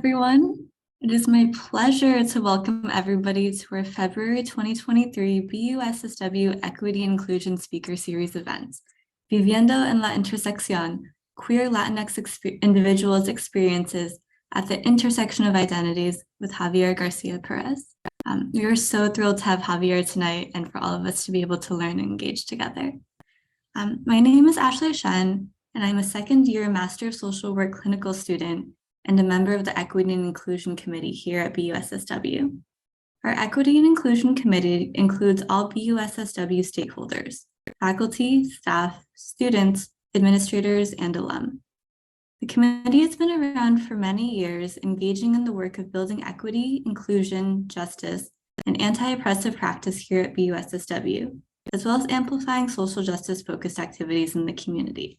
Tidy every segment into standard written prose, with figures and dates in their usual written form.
everyone. It is my pleasure to welcome everybody to our February 2023 BUSSW Equity Inclusion Speaker Series event, Viviendo en la Intersección, Queer Latinx Individuals' Experiences at the Intersection of Identities with Javier Garcia-Perez. We are so thrilled to have Javier tonight and for all of us to be able to learn and engage together. My name is Ashley Shen, and I'm a second-year Master of Social Work clinical student and a member of the Equity and Inclusion Committee here at BUSSW. Our Equity and Inclusion Committee includes all BUSSW stakeholders, faculty, staff, students, administrators, and alum. The committee has been around for many years, engaging in the work of building equity, inclusion, justice, and anti-oppressive practice here at BUSSW, as well as amplifying social justice-focused activities in the community.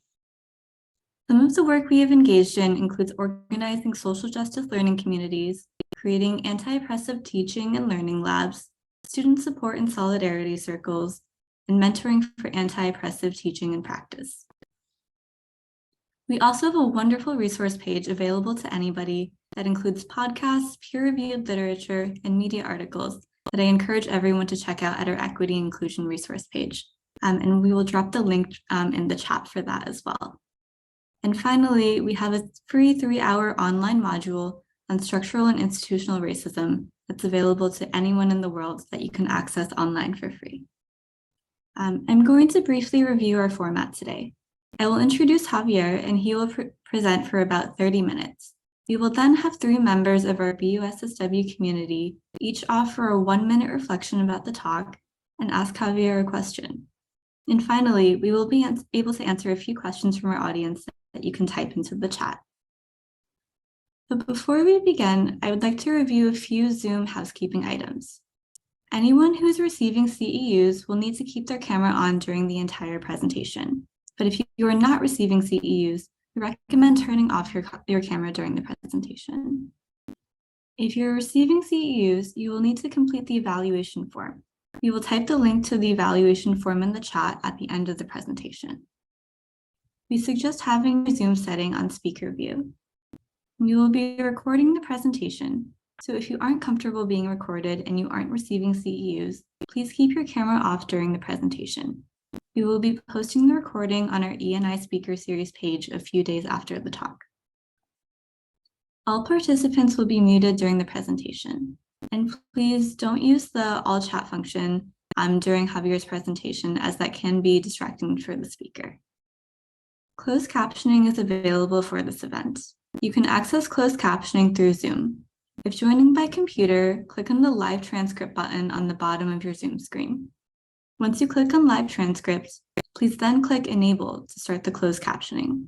Some of the work we have engaged in includes organizing social justice learning communities, creating anti-oppressive teaching and learning labs, student support and solidarity circles, and mentoring for anti-oppressive teaching and practice. We also have a wonderful resource page available to anybody that includes podcasts, peer-reviewed literature, and media articles that I encourage everyone to check out at our Equity and Inclusion resource page. And we will drop the link in the chat for that as well. And finally, we have a free 3-hour online module on structural and institutional racism that's available to anyone in the world that you can access online for free. I'm going to briefly review our format today. I will introduce Javier and he will present for about 30 minutes. We will then have 3 members of our BUSSW community each offer a 1-minute reflection about the talk and ask Javier a question. And finally, we will be able to answer a few questions from our audience that you can type into the chat. But before we begin, I would like to review a few Zoom housekeeping items. Anyone who is receiving CEUs will need to keep their camera on during the entire presentation. But if you are not receiving CEUs, we recommend turning off your camera during the presentation. If you're receiving CEUs, you will need to complete the evaluation form. We will type the link to the evaluation form in the chat at the end of the presentation. We suggest having your Zoom setting on speaker view. We will be recording the presentation, so if you aren't comfortable being recorded and you aren't receiving CEUs, please keep your camera off during the presentation. We will be posting the recording on our E&I Speaker Series page a few days after the talk. All participants will be muted during the presentation, and please don't use the all chat function during Javier's presentation, as that can be distracting for the speaker. Closed captioning is available for this event. You can access closed captioning through Zoom. If joining by computer, click on the live transcript button on the bottom of your Zoom screen. Once you click on live transcript, please then click enable to start the closed captioning.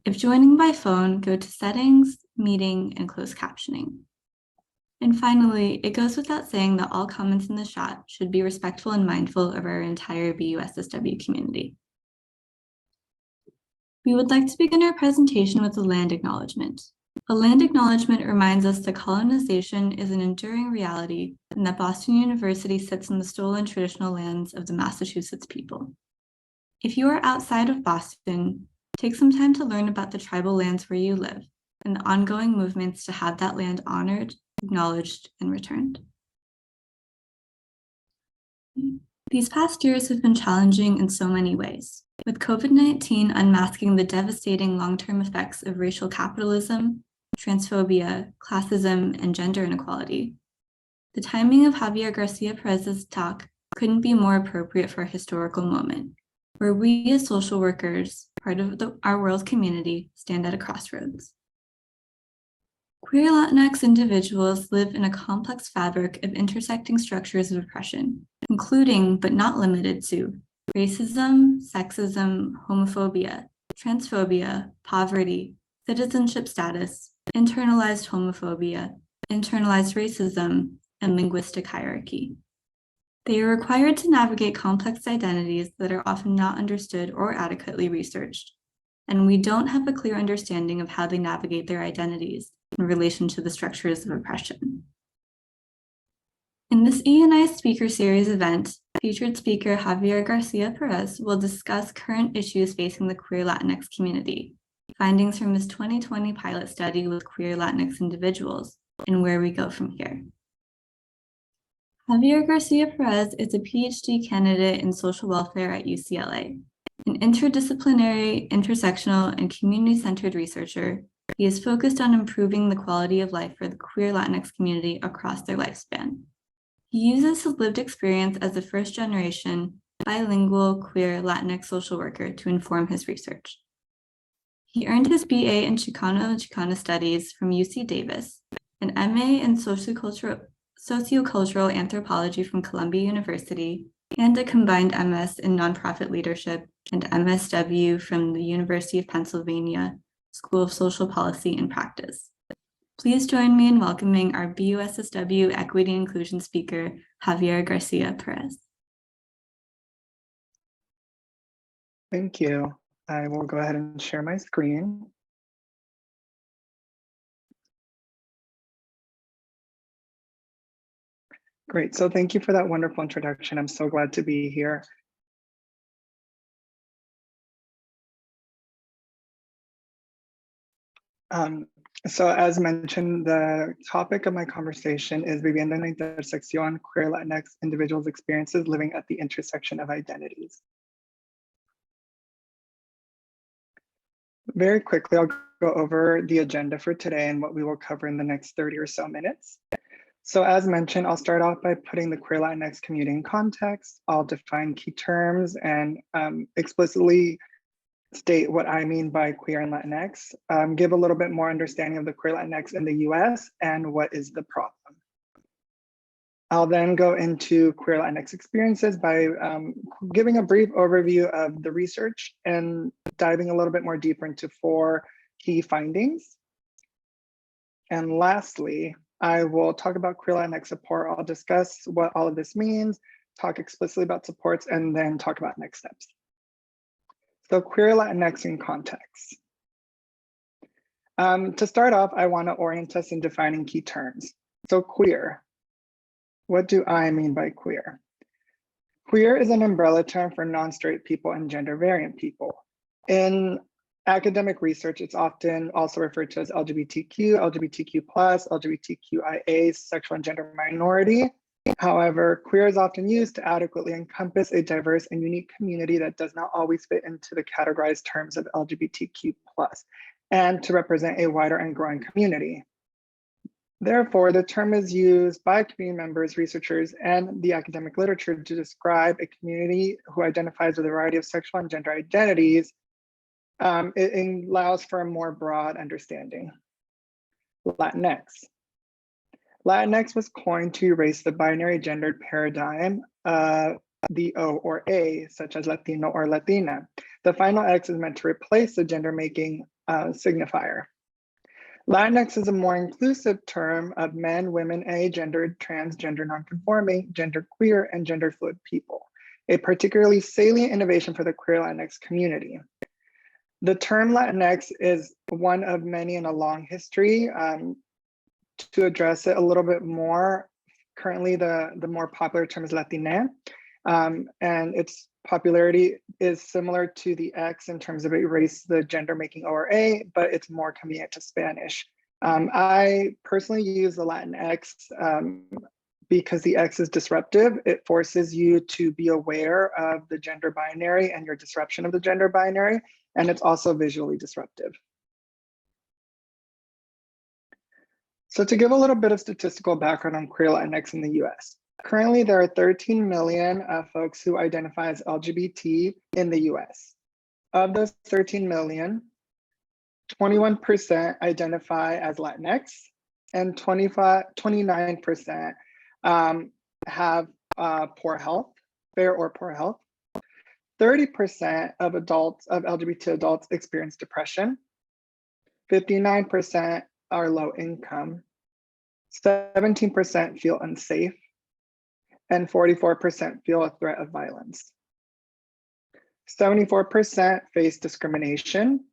If joining by phone, go to settings, meeting, and closed captioning. And finally, it goes without saying that all comments in the chat should be respectful and mindful of our entire BUSSW community. We would like to begin our presentation with a land acknowledgement. A land acknowledgement reminds us that colonization is an enduring reality and that Boston University sits in the stolen traditional lands of the Massachusetts people. If you are outside of Boston, take some time to learn about the tribal lands where you live and the ongoing movements to have that land honored, acknowledged, and returned. These past years have been challenging in so many ways, with COVID-19 unmasking the devastating long-term effects of racial capitalism, transphobia, classism, and gender inequality. The timing of Javier Garcia-Perez's talk couldn't be more appropriate for a historical moment, where we as social workers, part of our world community, stand at a crossroads. Queer Latinx individuals live in a complex fabric of intersecting structures of oppression, including, but not limited to, racism, sexism, homophobia, transphobia, poverty, citizenship status, internalized homophobia, internalized racism, and linguistic hierarchy. They are required to navigate complex identities that are often not understood or adequately researched, and we don't have a clear understanding of how they navigate their identities in relation to the structures of oppression. In this E&I Speaker Series event, featured speaker Javier Garcia-Perez will discuss current issues facing the queer Latinx community, findings from his 2020 pilot study with queer Latinx individuals, and where we go from here. Javier Garcia-Perez is a PhD candidate in social welfare at UCLA. An interdisciplinary, intersectional, and community-centered researcher, he is focused on improving the quality of life for the queer Latinx community across their lifespan. He uses his lived experience as a first-generation, bilingual, queer Latinx social worker to inform his research. He earned his BA in Chicano Studies from UC Davis, an MA in Sociocultural Anthropology from Columbia University, and a combined MS in Nonprofit Leadership and MSW from the University of Pennsylvania School of Social Policy and Practice. Please join me in welcoming our BUSSW Equity Inclusion speaker, Javier Garcia-Perez. Thank you. I will go ahead and share my screen. Great, so thank you for that wonderful introduction. I'm so glad to be here. So as mentioned, the topic of my conversation is Viviendo en Intersección, queer Latinx individuals' experiences living at the intersection of identities. Very quickly, I'll go over the agenda for today and what we will cover in the next 30 or so minutes. So as mentioned, I'll start off by putting the queer Latinx community in context. I'll define key terms and explicitly state what I mean by queer and Latinx, give a little bit more understanding of the queer Latinx in the US and what is the problem. I'll then go into queer Latinx experiences by giving a brief overview of the research and diving a little bit more deeper into 4 key findings. And lastly, I will talk about queer Latinx support. I'll discuss what all of this means, talk explicitly about supports, and then talk about next steps. So queer Latinx in context. To start off, I want to orient us in defining key terms. So queer, what do I mean by queer? Queer is an umbrella term for non-straight people and gender variant people. In academic research, it's often also referred to as LGBTQ, LGBTQ+, LGBTQIA, sexual and gender minority. However, queer is often used to adequately encompass a diverse and unique community that does not always fit into the categorized terms of LGBTQ+, and to represent a wider and growing community. Therefore, the term is used by community members, researchers, and the academic literature to describe a community who identifies with a variety of sexual and gender identities. It allows for a more broad understanding. Latinx. Latinx was coined to erase the binary gendered paradigm, the O or A, such as Latino or Latina. The final X is meant to replace the gender making signifier. Latinx is a more inclusive term of men, women, agendered, transgender, nonconforming, genderqueer, and gender fluid people, a particularly salient innovation for the queer Latinx community. The term Latinx is one of many in a long history. To address it a little bit more, currently the more popular term is Latina, and its popularity is similar to the X in terms of it erase the gender making O or A, but it's more convenient to Spanish. I personally use the Latin X because the X is disruptive. It forces you to be aware of the gender binary and your disruption of the gender binary, and it's also visually disruptive. So to give a little bit of statistical background on queer Latinx in the US, currently there are 13 million folks who identify as LGBT in the US. Of those 13 million, 21% identify as Latinx and 29% have poor health, fair or poor health. 30% of LGBT adults experience depression. 59% are low income, 17% feel unsafe, and 44% feel a threat of violence. 74% face discrimination,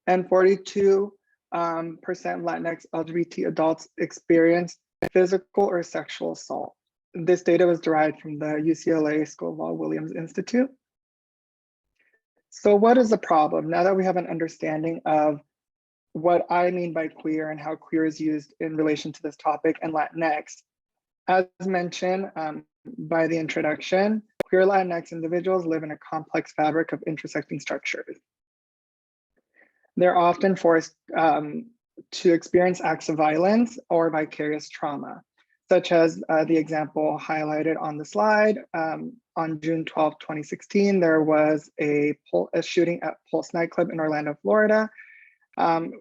and 42% Latinx LGBT adults experience physical or sexual assault. This data was derived from the UCLA School of Law Williams Institute. So what is the problem? Now that we have an understanding of what I mean by queer and how queer is used in relation to this topic and Latinx, as mentioned by the introduction, queer Latinx individuals live in a complex fabric of intersecting structures. They're often forced to experience acts of violence or vicarious trauma, such as the example highlighted on the slide. On June 12, 2016, there was a shooting at Pulse nightclub in Orlando, Florida.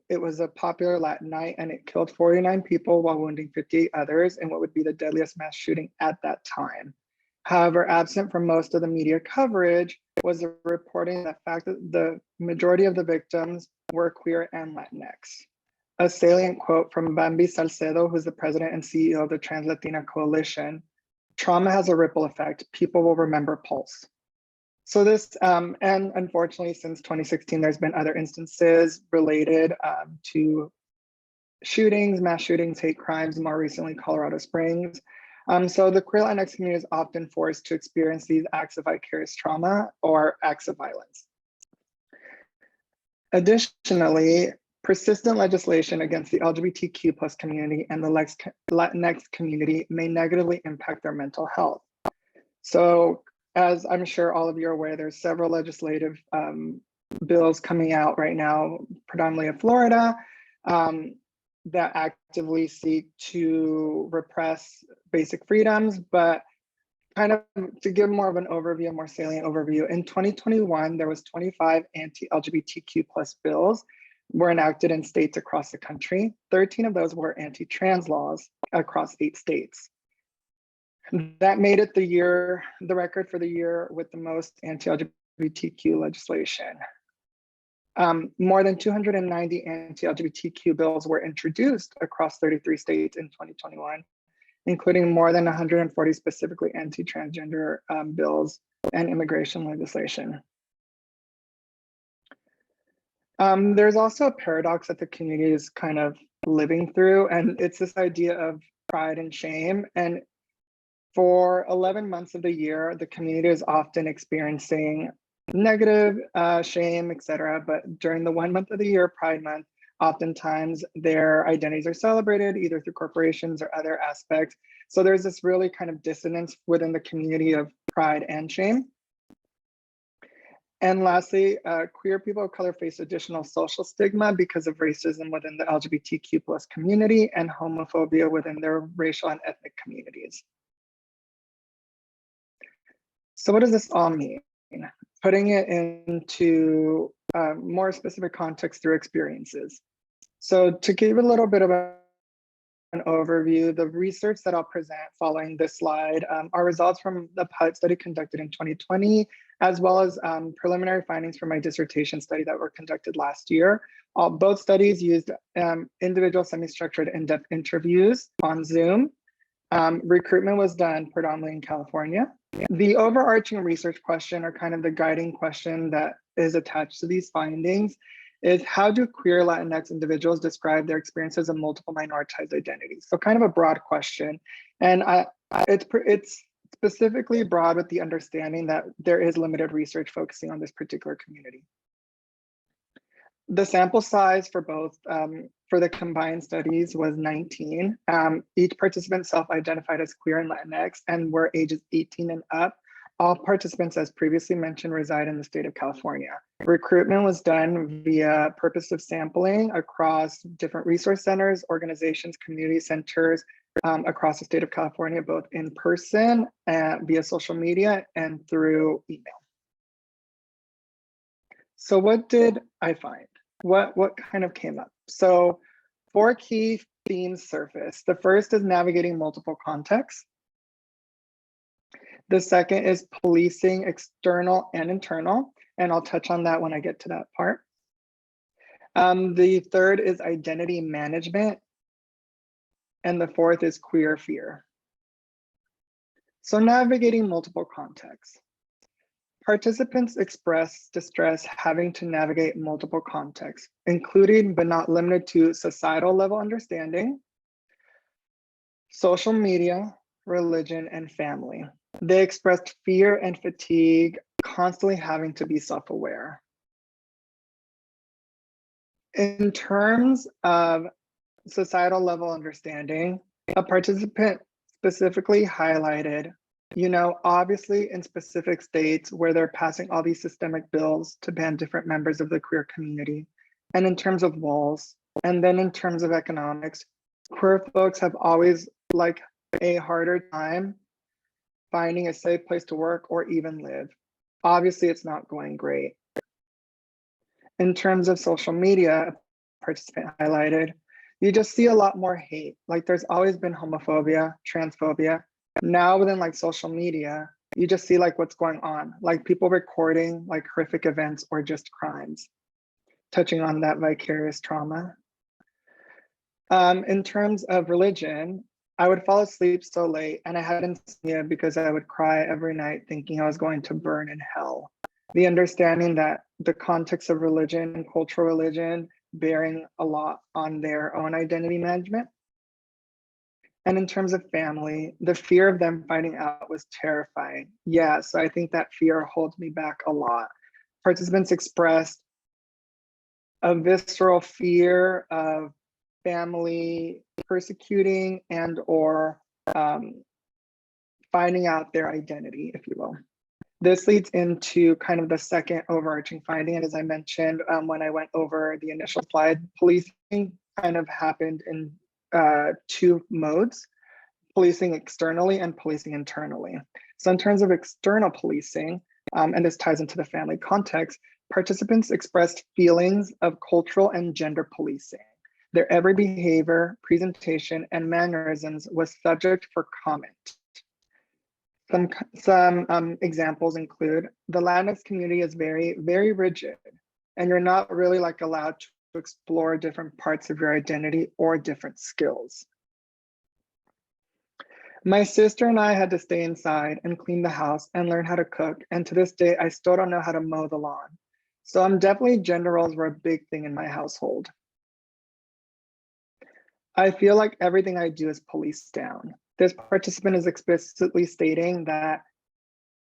It was a popular Latin night and it killed 49 people while wounding 58 others in what would be the deadliest mass shooting at that time. However, absent from most of the media coverage was the reporting the fact that the majority of the victims were queer and Latinx. A salient quote from Bambi Salcedo, who's the president and CEO of the Trans Latina Coalition: "Trauma has a ripple effect. People will remember Pulse." So this, and unfortunately, since 2016, there's been other instances related to shootings, mass shootings, hate crimes, more recently Colorado Springs. So the queer Latinx community is often forced to experience these acts of vicarious trauma or acts of violence. Additionally, persistent legislation against the LGBTQ plus community and the Latinx community may negatively impact their mental health. So as I'm sure all of you are aware, there's several legislative bills coming out right now, predominantly in Florida, that actively seek to repress basic freedoms. But kind of to give more of an overview, a more salient overview, in 2021, there was 25 anti-LGBTQ plus bills were enacted in states across the country. 13 of those were anti-trans laws across 8 states. That made it the record for the year with the most anti-LGBTQ legislation. More than 290 anti-LGBTQ bills were introduced across 33 states in 2021, including more than 140 specifically anti-transgender bills and immigration legislation. There's also a paradox that the community is kind of living through, and it's this idea of pride and shame. And for 11 months of the year, the community is often experiencing negative shame, etc. But during the 1 month of the year, Pride Month, oftentimes their identities are celebrated either through corporations or other aspects. So there's this really kind of dissonance within the community of pride and shame. And lastly, queer people of color face additional social stigma because of racism within the LGBTQ plus community and homophobia within their racial and ethnic communities. So what does this all mean? Putting it into more specific context through experiences. So to give a little bit of an overview, the research that I'll present following this slide are results from the pilot study conducted in 2020, as well as preliminary findings from my dissertation study that were conducted last year. Both studies used individual semi-structured in-depth interviews on Zoom. Recruitment was done predominantly in California. The overarching research question, or kind of the guiding question that is attached to these findings, is how do queer Latinx individuals describe their experiences of multiple minoritized identities? So kind of a broad question. And it's specifically broad with the understanding that there is limited research focusing on this particular community. The sample size for both, for the combined studies was 19. Each participant self-identified as queer and Latinx and were ages 18 and up. All participants, as previously mentioned, reside in the state of California. Recruitment was done via purposive sampling across different resource centers, organizations, community centers across the state of California, both in person and via social media and through email. So what did I find? What kind of came up? So 4 key themes surfaced. The first is navigating multiple contexts. The second is policing external and internal, and I'll touch on that when I get to that part. The third is identity management, and the fourth is queer fear. So navigating multiple contexts. Participants express distress having to navigate multiple contexts, including but not limited to societal level understanding, social media, religion, and family. They expressed fear and fatigue constantly having to be self-aware. In terms of societal level understanding, a participant specifically highlighted, obviously in specific states where they're passing all these systemic bills to ban different members of the queer community, and in terms of walls, and then in terms of economics, queer folks have always a harder time finding a safe place to work or even live. Obviously, it's not going great. In terms of social media, a participant highlighted, you just see a lot more hate. There's always been homophobia, transphobia. Now within social media, you just see what's going on, people recording horrific events or just crimes, touching on that vicarious trauma. In terms of religion, I would fall asleep so late and I had insomnia because I would cry every night thinking I was going to burn in hell. The understanding that the context of religion and cultural religion bearing a lot on their own identity management. And in terms of family, the fear of them finding out was terrifying. Yeah, so I think that fear holds me back a lot. Participants expressed a visceral fear of family persecuting and or finding out their identity, if you will. This leads into kind of the second overarching finding. And as I mentioned, when I went over the initial slide, policing kind of happened in two modes, policing externally and policing internally. So in terms of external policing, and this ties into the family context, participants expressed feelings of cultural and gender policing. Their every behavior, presentation, and mannerisms was subject for comment. Some examples include the Latinx community is very, very rigid, and you're not really allowed to explore different parts of your identity or different skills. My sister and I had to stay inside and clean the house and learn how to cook. And to this day, I still don't know how to mow the lawn. So definitely gender roles were a big thing in my household. I feel like everything I do is policed down. This participant is explicitly stating that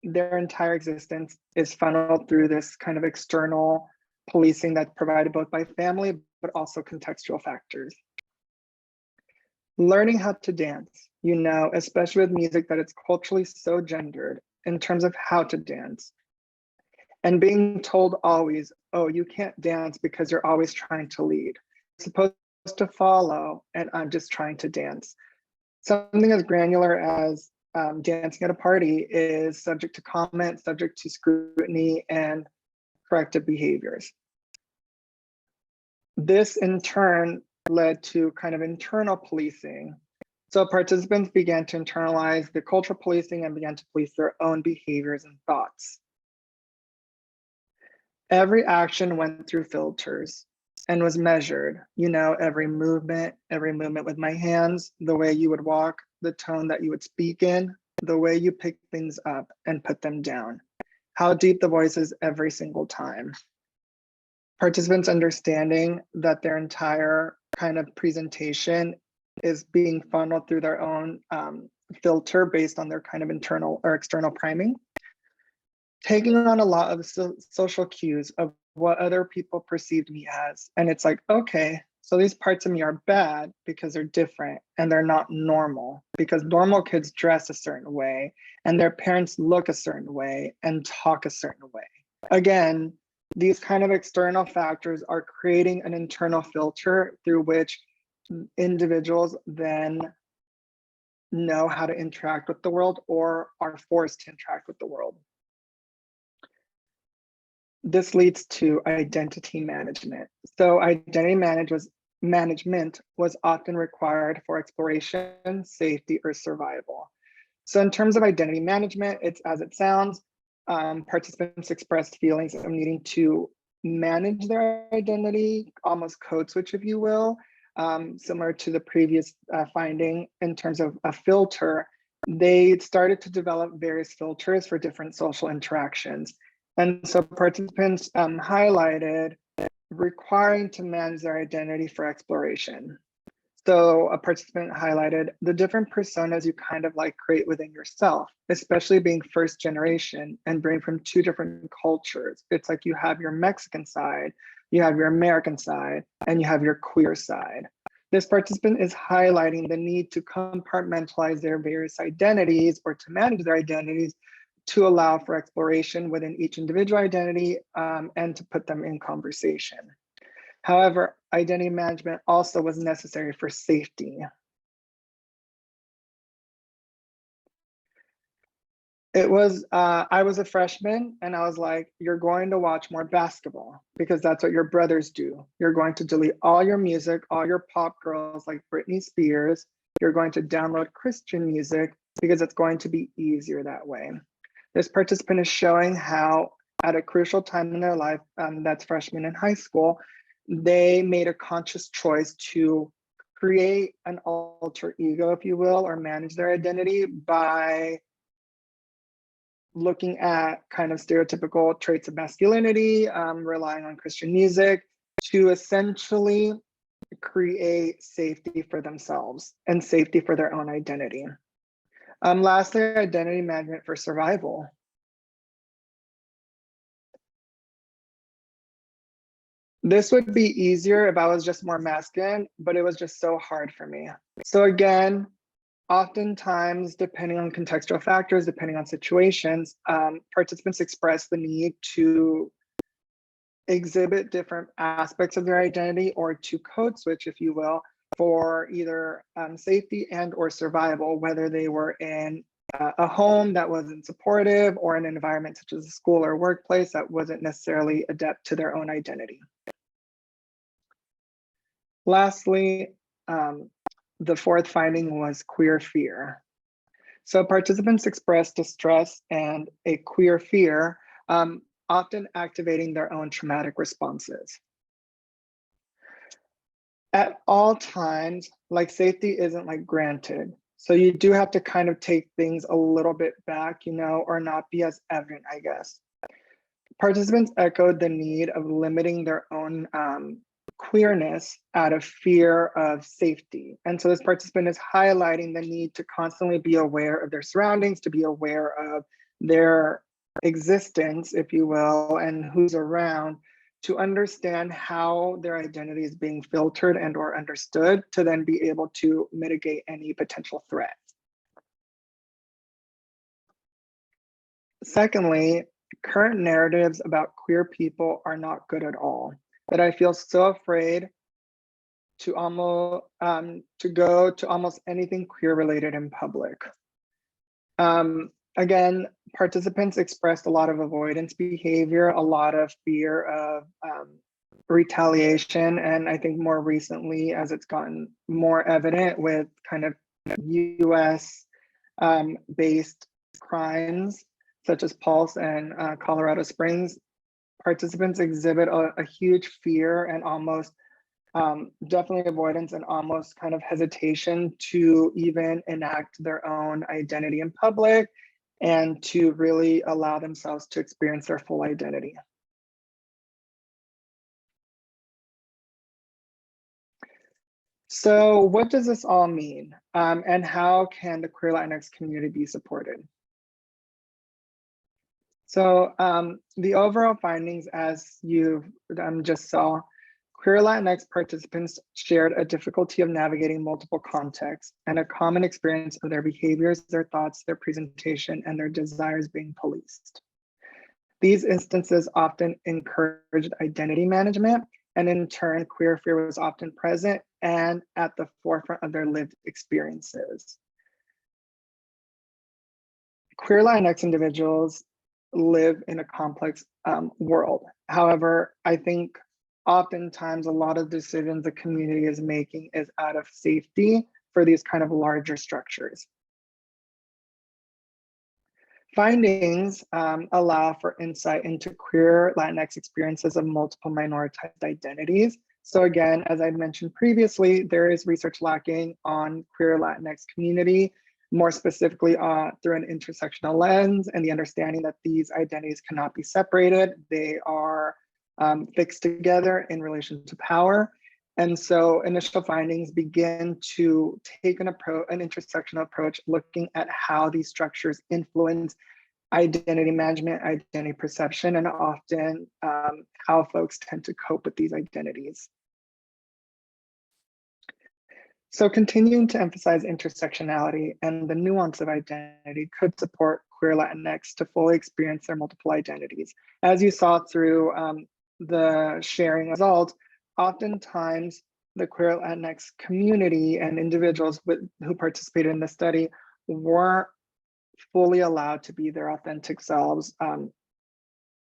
their entire existence is funneled through this kind of external policing that's provided both by family, but also contextual factors. Learning how to dance, especially with music that it's culturally so gendered in terms of how to dance. And being told always, oh, you can't dance because you're always trying to lead. You're supposed to follow, and I'm just trying to dance. Something as granular as dancing at a party is subject to comment, subject to scrutiny, and corrective behaviors. This in turn led to kind of internal policing. So participants began to internalize the cultural policing and began to police their own behaviors and thoughts. Every action went through filters and was measured, every movement with my hands, the way you would walk, the tone that you would speak in, the way you pick things up and put them down, how deep the voice is every single time. Participants understanding that their entire kind of presentation is being funneled through their own filter based on their kind of internal or external priming. Taking on a lot of social cues of what other people perceived me as. And it's okay, so these parts of me are bad because they're different and they're not normal, because normal kids dress a certain way and their parents look a certain way and talk a certain way. Again, these kind of external factors are creating an internal filter through which individuals then know how to interact with the world or are forced to interact with the world. This leads to identity management. So identity management was often required for exploration, safety, or survival. So in terms of identity management, it's as it sounds, participants expressed feelings of needing to manage their identity, almost code switch, if you will, similar to the previous finding in terms of a filter. They started to develop various filters for different social interactions. And so participants highlighted requiring to manage their identity for exploration. So a participant highlighted the different personas you kind of like create within yourself, especially being first generation and being from two different cultures. It's like you have your Mexican side, you have your American side, and you have your queer side. This participant is highlighting the need to compartmentalize their various identities or to manage their identities to allow for exploration within each individual identity and to put them in conversation. However, identity management also was necessary for safety. It was, I was a freshman and I was like, you're going to watch more basketball because that's what your brothers do. You're going to delete all your music, all your pop girls like Britney Spears. You're going to download Christian music because it's going to be easier that way. This participant is showing how at a crucial time in their life, that's freshman in high school, they made a conscious choice to create an alter ego, if you will, or manage their identity by looking at kind of stereotypical traits of masculinity, relying on Christian music to essentially create safety for themselves and safety for their own identity. Lastly, identity management for survival. This would be easier if I was just more masculine, but it was just so hard for me. So again, oftentimes, depending on contextual factors, depending on situations, participants express the need to exhibit different aspects of their identity or to code switch, if you will, for either safety and or survival, whether they were in a home that wasn't supportive or an environment such as a school or workplace that wasn't necessarily adept to their own identity. Lastly, the fourth finding was queer fear. So participants expressed distress and a queer fear, often activating their own traumatic responses. At all times, like safety isn't like granted. So you do have to kind of take things a little bit back, you know, or not be as evident, I guess. Participants echoed the need of limiting their own queerness out of fear of safety. And so this participant is highlighting the need to constantly be aware of their surroundings, to be aware of their existence, if you will, and who's around, to understand how their identity is being filtered and or understood to then be able to mitigate any potential threat. Secondly, current narratives about queer people are not good at all. That I feel so afraid to go to almost anything queer related in public. Again, participants expressed a lot of avoidance behavior, a lot of fear of retaliation, and I think more recently, as it's gotten more evident with kind of US based crimes such as Pulse and Colorado Springs, participants exhibit a huge fear and almost definitely avoidance and almost kind of hesitation to even enact their own identity in public and to really allow themselves to experience their full identity. So what does this all mean? And how can the queer Latinx community be supported? So the overall findings, as you just saw, queer Latinx participants shared a difficulty of navigating multiple contexts and a common experience of their behaviors, their thoughts, their presentation, and their desires being policed. These instances often encouraged identity management, and in turn, queer fear was often present and at the forefront of their lived experiences. Queer Latinx individuals live in a complex world. However, I think oftentimes a lot of decisions the community is making is out of safety for these kind of larger structures. Findings allow for insight into queer Latinx experiences of multiple minoritized identities. So again, as I mentioned previously, there is research lacking on queer Latinx community, more specifically through an intersectional lens and the understanding that these identities cannot be separated. They are fixed together in relation to power. And so initial findings begin to take an intersectional approach, looking at how these structures influence identity management, identity perception, and often how folks tend to cope with these identities. So continuing to emphasize intersectionality and the nuance of identity could support queer Latinx to fully experience their multiple identities. As you saw through the sharing results, oftentimes the queer Latinx community and individuals who participated in the study weren't fully allowed to be their authentic selves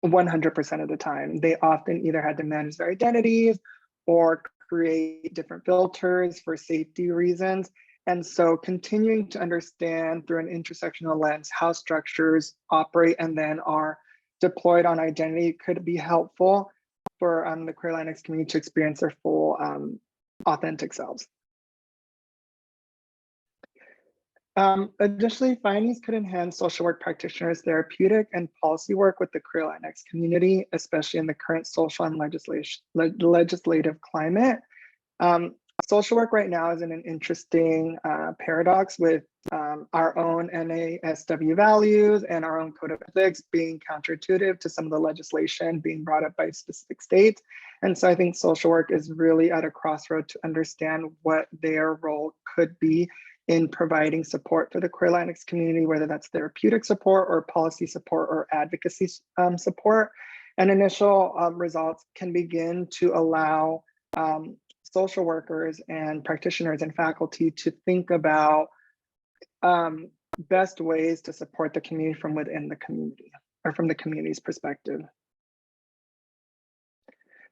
100% of the time. They often either had to manage their identities or create different filters for safety reasons. And so continuing to understand through an intersectional lens how structures operate and then are deployed on identity could be helpful for the queer Latinx community to experience their full authentic selves. Additionally, findings could enhance social work practitioners' therapeutic and policy work with the queer Latinx community, especially in the current social and legislative climate. Social work right now is in an interesting paradox with our own NASW values and our own code of ethics being counterintuitive to some of the legislation being brought up by specific states. And so I think social work is really at a crossroad to understand what their role could be in providing support for the queer Latinx community, whether that's therapeutic support or policy support or advocacy support. And initial results can begin to allow social workers and practitioners and faculty to think about best ways to support the community from within the community or from the community's perspective.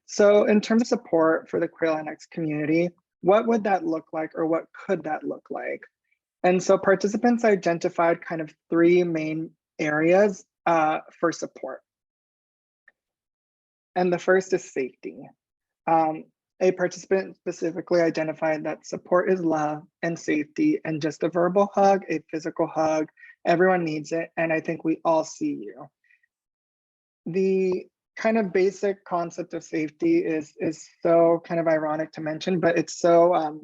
So in terms of support for the queer Latinx community, what would that look like, or what could that look like? And so participants identified kind of three main areas for support. And the first is safety. A participant specifically identified that support is love and safety, and just a verbal hug, a physical hug, everyone needs it, and I think we all see you. The kind of basic concept of safety is so kind of ironic to mention, but it's so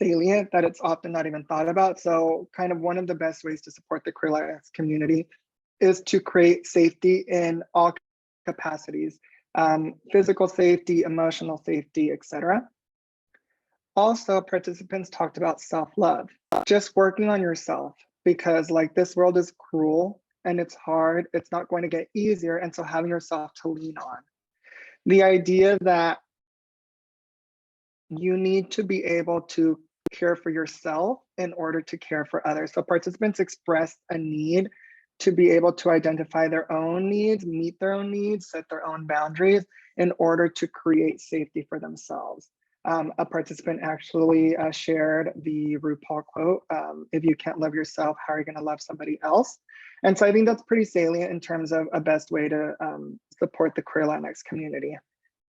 salient that it's often not even thought about. So kind of one of the best ways to support the queer Latinx community is to create safety in all capacities. Physical safety, emotional safety, etc. Also, participants talked about self-love, just working on yourself, because like this world is cruel and it's hard, it's not going to get easier, and so having yourself to lean on. The idea that you need to be able to care for yourself in order to care for others. So participants expressed a need to be able to identify their own needs, meet their own needs, set their own boundaries in order to create safety for themselves. A participant actually shared the RuPaul quote, if you can't love yourself, how are you gonna love somebody else? And so I think that's pretty salient in terms of a best way to support the queer Latinx community.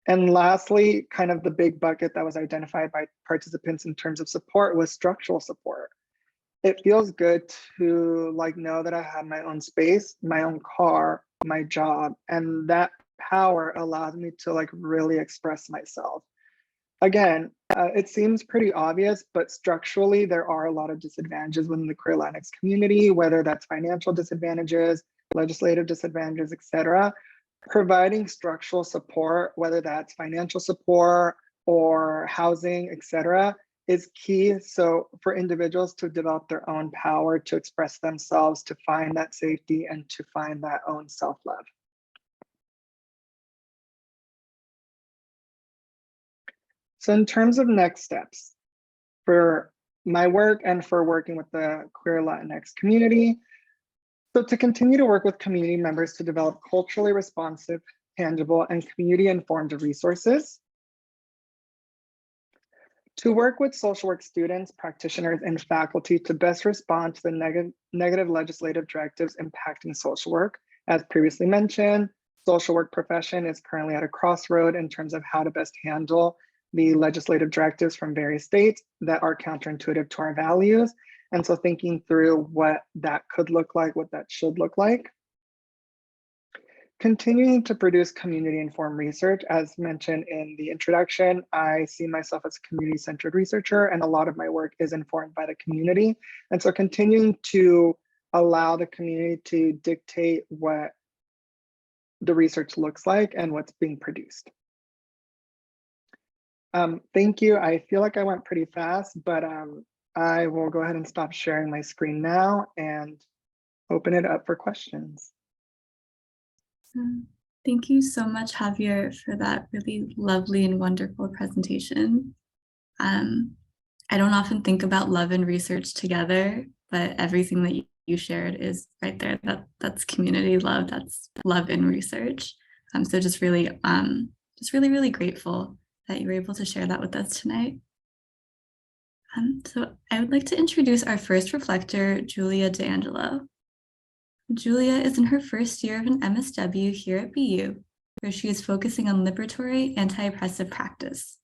And lastly, kind of the big bucket that was identified by participants in terms of support was structural support. It feels good to like know that I have my own space, my own car, my job, and that power allows me to like really express myself. Again, it seems pretty obvious, but structurally there are a lot of disadvantages within the queer Latinx community, whether that's financial disadvantages, legislative disadvantages, etc. Providing structural support, whether that's financial support or housing, etc., is key. So for individuals to develop their own power, to express themselves, to find that safety, and to find that own self-love. So in terms of next steps for my work and for working with the queer Latinx community, so to continue to work with community members to develop culturally responsive, tangible, and community-informed resources. To work with social work students, practitioners, and faculty to best respond to the negative legislative directives impacting social work. As previously mentioned, social work profession is currently at a crossroad in terms of how to best handle the legislative directives from various states that are counterintuitive to our values. And so thinking through what that could look like, what that should look like. continuing to produce community-informed research. As mentioned in the introduction, I see myself as a community-centered researcher, and a lot of my work is informed by the community. And so continuing to allow the community to dictate what the research looks like and what's being produced. Thank you. I feel like I went pretty fast, but I will go ahead and stop sharing my screen now and open it up for questions. Thank you so much, Javier, for that really lovely and wonderful presentation. I don't often think about love and research together, but everything that you shared is right there. That's community love, that's love in research. So just really, really grateful that you were able to share that with us tonight. So I would like to introduce our first reflector, Julia D'Angelo. Julia is in her first year of an MSW here at BU, where she is focusing on liberatory anti-oppressive practice.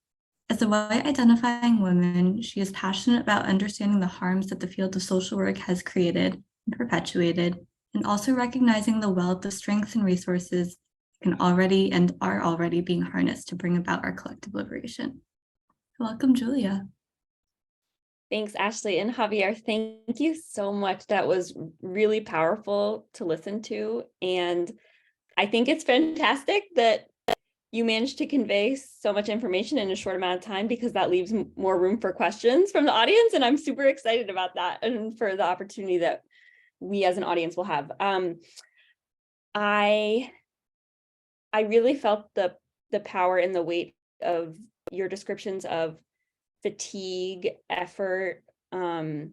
As a white identifying woman, she is passionate about understanding the harms that the field of social work has created and perpetuated, and also recognizing the wealth of strengths and resources that can already and are already being harnessed to bring about our collective liberation. Welcome, Julia. Thanks, Ashley and Javier. Thank you so much. That was really powerful to listen to. And I think it's fantastic that you managed to convey so much information in a short amount of time, because that leaves more room for questions from the audience. And I'm super excited about that and for the opportunity that we as an audience will have. I really felt the power and the weight of your descriptions of fatigue, effort, and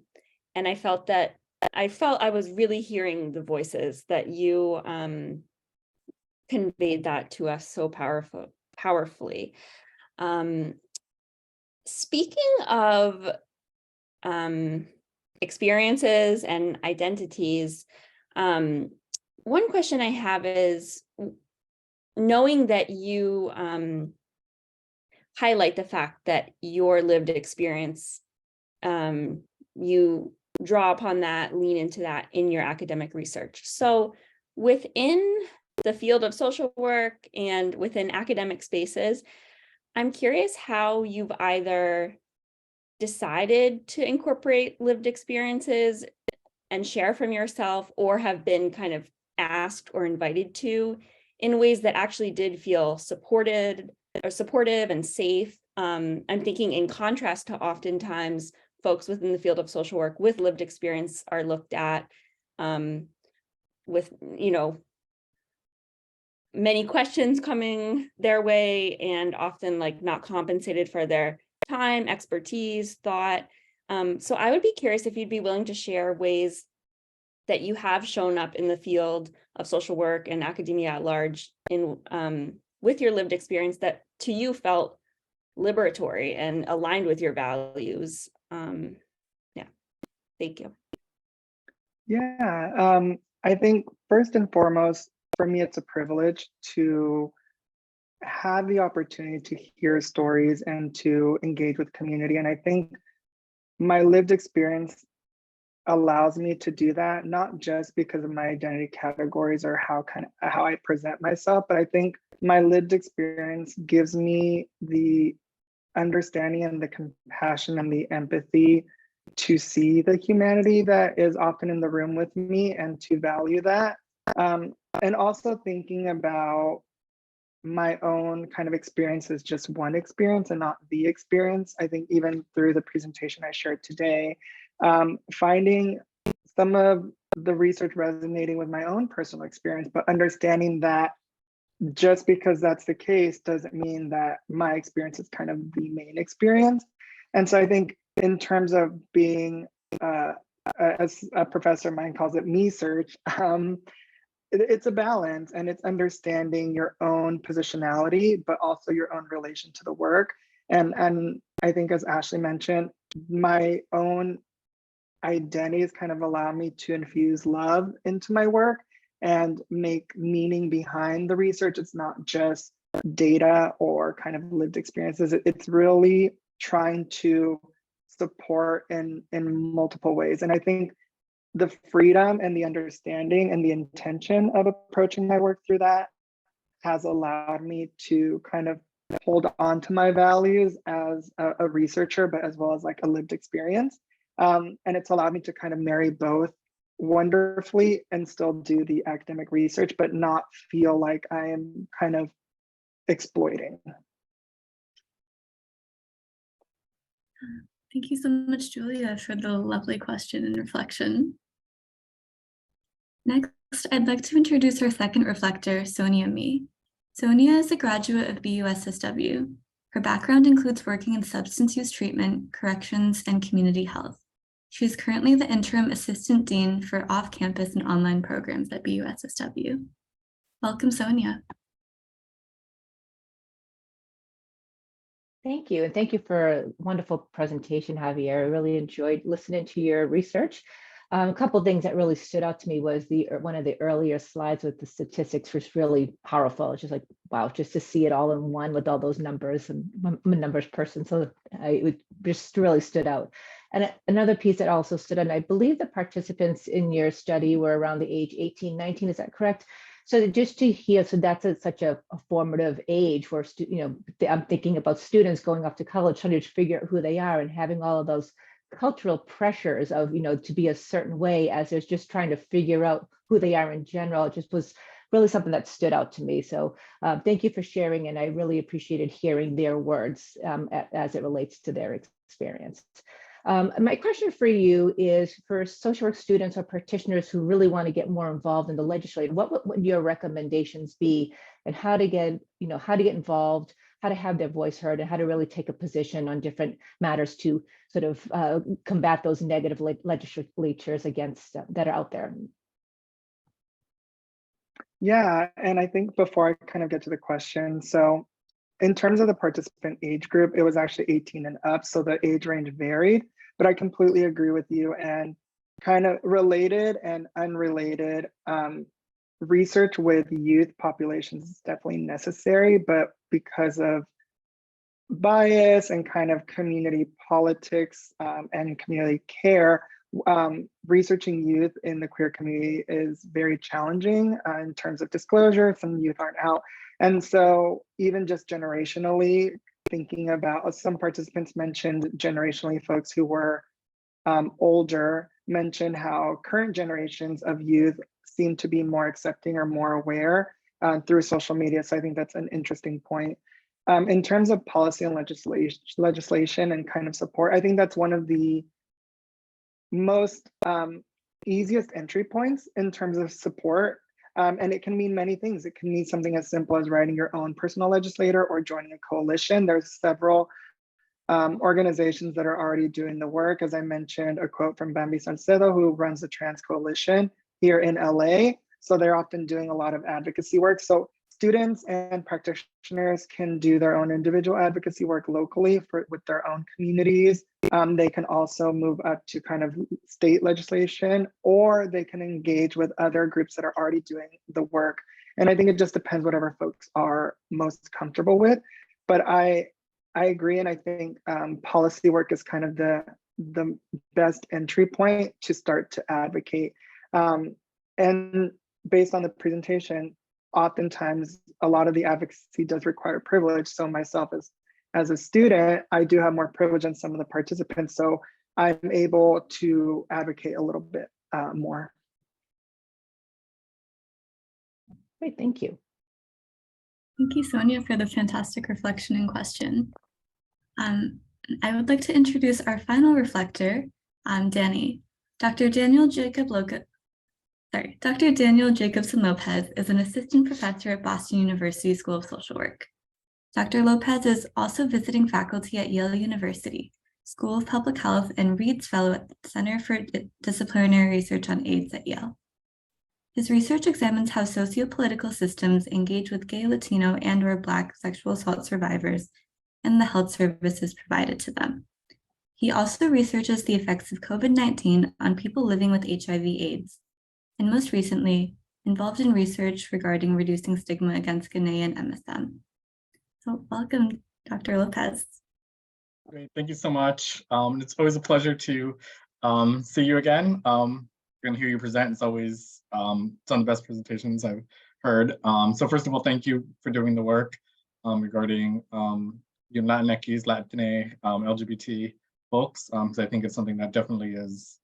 I felt I was really hearing the voices that you conveyed that to us so powerfully. Speaking of experiences and identities, one question I have is, knowing that you highlight the fact that your lived experience, you draw upon that, lean into that in your academic research. So within the field of social work and within academic spaces, I'm curious how you've either decided to incorporate lived experiences and share from yourself, or have been kind of asked or invited to in ways that actually did feel supportive and safe. I'm thinking in contrast to oftentimes folks within the field of social work with lived experience are looked at with, many questions coming their way, and often like not compensated for their time, expertise, thought. So I would be curious if you'd be willing to share ways that you have shown up in the field of social work and academia at large in with your lived experience that to you felt liberatory and aligned with your values. Yeah, thank you. Yeah, I think first and foremost, for me, it's a privilege to have the opportunity to hear stories and to engage with community. And I think my lived experience allows me to do that, not just because of my identity categories or how I present myself, but I think my lived experience gives me the understanding and the compassion and the empathy to see the humanity that is often in the room with me and to value that. And also thinking about my own kind of experience as just one experience and not the experience. I think even through the presentation I shared today, finding some of the research resonating with my own personal experience, but understanding that just because that's the case doesn't mean that my experience is kind of the main experience. And so I think in terms of being, as a professor of mine calls it, me search, it's a balance, and it's understanding your own positionality, but also your own relation to the work. And I think, as Ashley mentioned, my own identities kind of allow me to infuse love into my work and make meaning behind the research. It's not just data or kind of lived experiences. It's really trying to support in multiple ways. And I think the freedom and the understanding and the intention of approaching my work through that has allowed me to kind of hold on to my values as a researcher, but as well as like a lived experience. And it's allowed me to kind of marry both wonderfully and still do the academic research, but not feel like I am kind of exploiting. Thank you so much, Julia, for the lovely question and reflection. Next, I'd like to introduce our second reflector, Sonia Mee. Sonia is a graduate of BUSSW. Her background includes working in substance use treatment, corrections, and community health. She is currently the interim assistant dean for off-campus and online programs at BUSSW. Welcome, Sonia. Thank you, and thank you for a wonderful presentation, Javier. I really enjoyed listening to your research. A couple of things that really stood out to me was one of the earlier slides with the statistics was really powerful. It's just like, wow, just to see it all in one with all those numbers. And I'm a numbers person, so it just really stood out. And another piece that also stood out, and I believe the participants in your study were around the age 18, 19, is that correct? So just to hear, so that's such a formative age where, I'm thinking about students going off to college, trying to figure out who they are and having all of those cultural pressures of, to be a certain way as they're just trying to figure out who they are in general. It just was really something that stood out to me. So thank you for sharing. And I really appreciated hearing their words as it relates to their experience. My question for you is for social work students or practitioners who really want to get more involved in the legislature, what would your recommendations be and how to get involved, how to have their voice heard, and how to really take a position on different matters to sort of combat those negative legislatures against that are out there? Yeah, and I think before I kind of get to the question, so in terms of the participant age group, it was actually 18 and up, so the age range varied, but I completely agree with you. And kind of related and unrelated, research with youth populations is definitely necessary, but because of bias and kind of community politics and community care, researching youth in the queer community is very challenging in terms of disclosure. Some youth aren't out. And so even just generationally, thinking about, some participants mentioned generationally, folks who were older mentioned how current generations of youth seem to be more accepting or more aware through social media. So I think that's an interesting point. In terms of policy and legislation and kind of support, I think that's one of the most easiest entry points in terms of support. And it can mean many things. It can mean something as simple as writing your own personal legislator or joining a coalition. There's several organizations that are already doing the work. As I mentioned, a quote from Bambi Salcedo, who runs the Trans Coalition here in LA. So they're often doing a lot of advocacy work. So students and practitioners can do their own individual advocacy work locally with their own communities. They can also move up to kind of state legislation, or they can engage with other groups that are already doing the work. And I think it just depends whatever folks are most comfortable with. But I agree, and I think policy work is kind of the best entry point to start to advocate. And based on the presentation, oftentimes a lot of the advocacy does require privilege. So myself as a student, I do have more privilege than some of the participants. So I'm able to advocate a little bit more. Great, thank you. Thank you, Sonia, for the fantastic reflection and question. I would like to introduce our final reflector, Danny. Dr. Daniel Jacobson Lopez is an assistant professor at Boston University School of Social Work. Dr. Lopez is also visiting faculty at Yale University, School of Public Health, and Reed's Fellow at the Center for Disciplinary Research on AIDS at Yale. His research examines how sociopolitical systems engage with gay, Latino, and/or Black sexual assault survivors and the health services provided to them. He also researches the effects of COVID-19 on people living with HIV/AIDS, and most recently, involved in research regarding reducing stigma against Ghanaian MSM. So welcome, Dr. Lopez. Great, thank you so much. It's always a pleasure to see you again. And hear you present. It's always some of the best presentations I've heard. So first of all, thank you for doing the work regarding Latinx, Latina, LGBT folks. So I think it's something that definitely is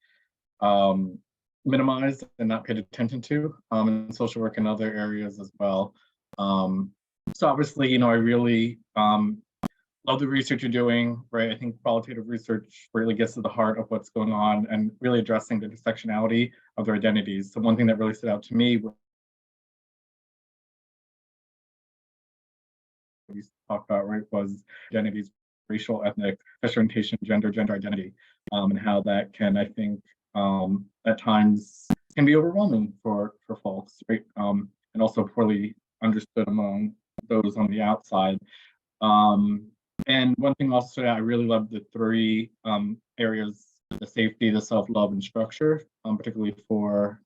minimized and not paid attention to in social work and other areas as well. So obviously, I really love the research you're doing, right? I think qualitative research really gets to the heart of what's going on and really addressing the intersectionality of their identities. So one thing that really stood out to me was we talked about, right, was identities, racial, ethnic, sexual orientation, gender identity, and how that can, I think, at times can be overwhelming for folks, right? And also poorly understood among those on the outside. And one thing also that I really love the three areas: the safety, the self-love, and structure, particularly for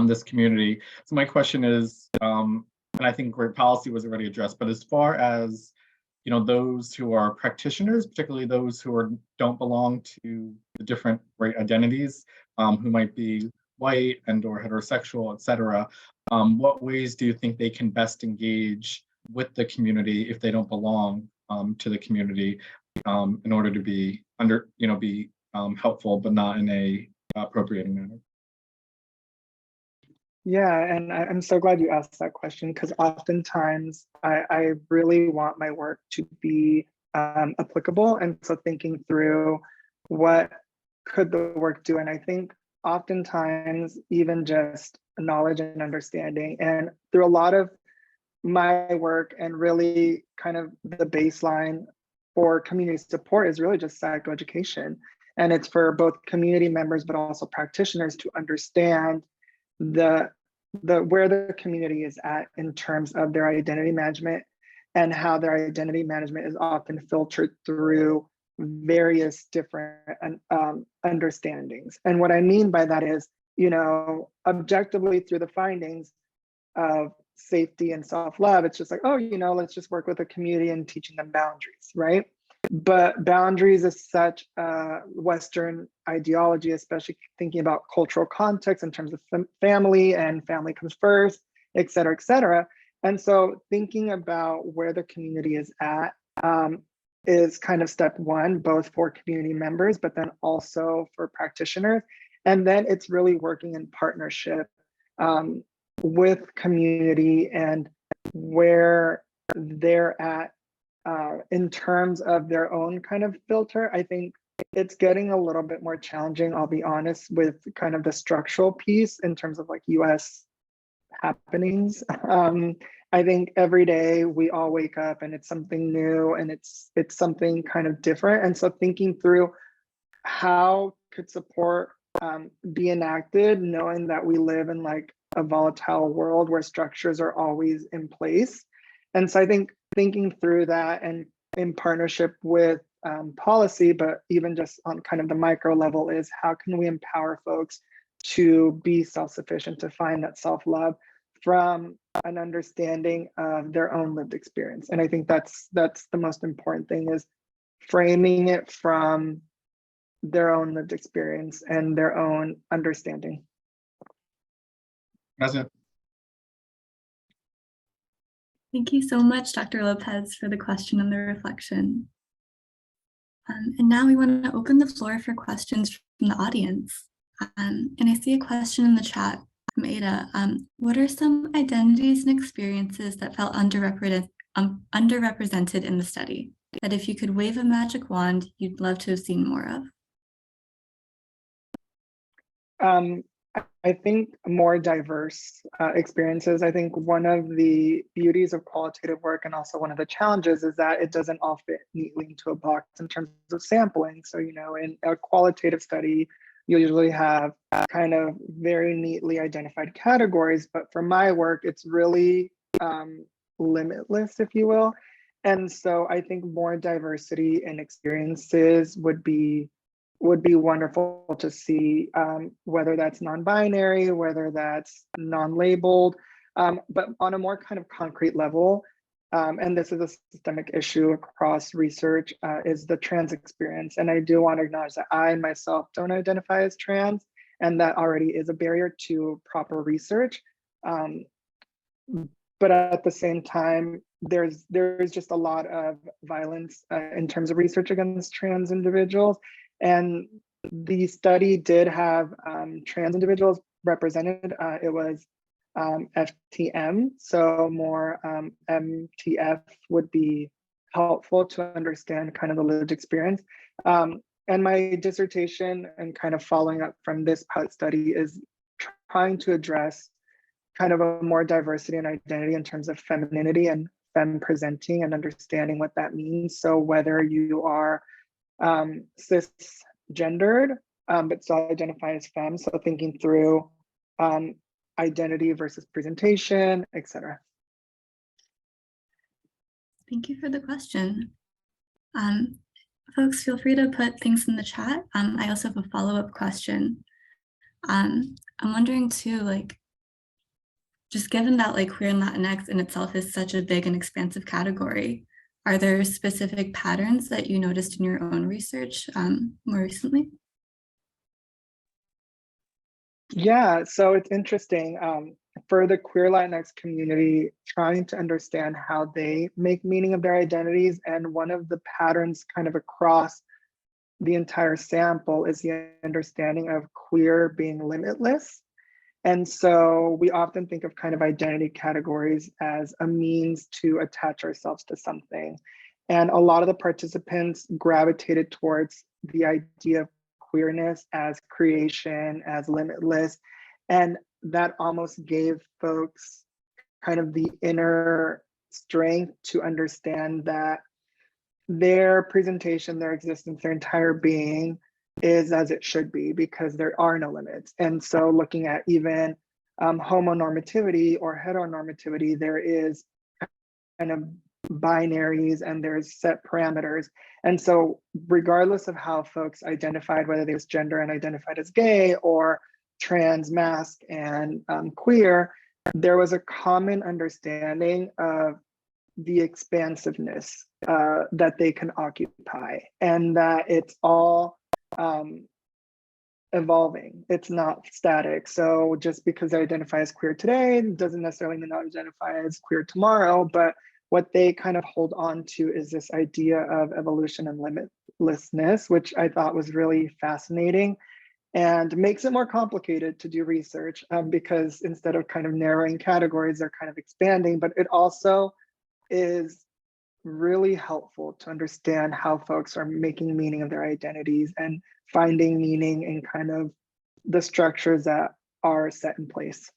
this community. So my question is, and I think great policy was already addressed, but as far as those who are practitioners, particularly those who don't belong to the different identities, who might be white and or heterosexual, et cetera, what ways do you think they can best engage with the community if they don't belong to the community, in order to be helpful, but not in a appropriating manner? Yeah, and I'm so glad you asked that question, because oftentimes I really want my work to be applicable. And so thinking through what could the work do, and I think oftentimes even just knowledge and understanding, and through a lot of my work and really kind of the baseline for community support is really just psychoeducation. And it's for both community members, but also practitioners to understand the where the community is at in terms of their identity management, and how their identity management is often filtered through various different understandings. And what I mean by that is, objectively through the findings of safety and self-love, it's just like, oh, let's just work with the community and teaching them boundaries, right? But boundaries is such a Western ideology, especially thinking about cultural context in terms of family, and family comes first, et cetera, et cetera. And so thinking about where the community is at is kind of step one, both for community members, but then also for practitioners. And then it's really working in partnership with community and where they're at in terms of their own kind of filter. I think it's getting a little bit more challenging, I'll be honest, with kind of the structural piece in terms of like US happenings. I think every day we all wake up and it's something new, and it's something kind of different. And so thinking through how could support be enacted, knowing that we live in like a volatile world where structures are always in place. And so I think thinking through that, and in partnership with policy, but even just on kind of the micro level, is how can we empower folks to be self-sufficient, to find that self-love from an understanding of their own lived experience. And I think that's the most important thing, is framing it from their own lived experience and their own understanding. That's it. Thank you so much, Dr. Lopez, for the question and the reflection. And now we want to open the floor for questions from the audience. And I see a question in the chat from Ada. What are some identities and experiences that felt underrepresented in the study, that if you could wave a magic wand, you'd love to have seen more of? I think more diverse experiences. I think one of the beauties of qualitative work, and also one of the challenges, is that it doesn't all fit neatly into a box in terms of sampling. So, in a qualitative study, you usually have kind of very neatly identified categories, but for my work, it's really limitless, if you will. And so I think more diversity in experiences would be wonderful to see, whether that's non-binary, whether that's non-labeled, but on a more kind of concrete level, and this is a systemic issue across research, is the trans experience. And I do want to acknowledge that I myself don't identify as trans, and that already is a barrier to proper research. But at the same time, there's just a lot of violence in terms of research against trans individuals. And the study did have trans individuals represented. It was FTM, so more MTF would be helpful to understand kind of the lived experience. And my dissertation and kind of following up from this pilot study is trying to address kind of a more diversity and identity in terms of femininity and femme presenting and understanding what that means. So whether you are cisgendered, but still identify as femme, so thinking through identity versus presentation, etc. Thank you for the question. Folks, feel free to put things in the chat. I also have a follow-up question. I'm wondering too, like, just given that like queer and Latinx in itself is such a big and expansive category, are there specific patterns that you noticed in your own research more recently? Yeah, so it's interesting. For the queer Latinx community, trying to understand how they make meaning of their identities, and one of the patterns kind of across the entire sample is the understanding of queer being limitless. And so we often think of kind of identity categories as a means to attach ourselves to something. And a lot of the participants gravitated towards the idea of queerness as creation, as limitless. And that almost gave folks kind of the inner strength to understand that their presentation, their existence, their entire being is as it should be, because there are no limits. And so looking at even homonormativity or heteronormativity, there is kind of binaries and there's set parameters. And so regardless of how folks identified, whether they was gender and identified as gay or trans, masc, and queer, there was a common understanding of the expansiveness that they can occupy, and that it's all evolving. It's not static. So just because they identify as queer today doesn't necessarily mean they'll identify as queer tomorrow, but what they kind of hold on to is this idea of evolution and limitlessness, which I thought was really fascinating and makes it more complicated to do research because instead of kind of narrowing categories, they're kind of expanding, but it also is really helpful to understand how folks are making meaning of their identities and finding meaning in kind of the structures that are set in place.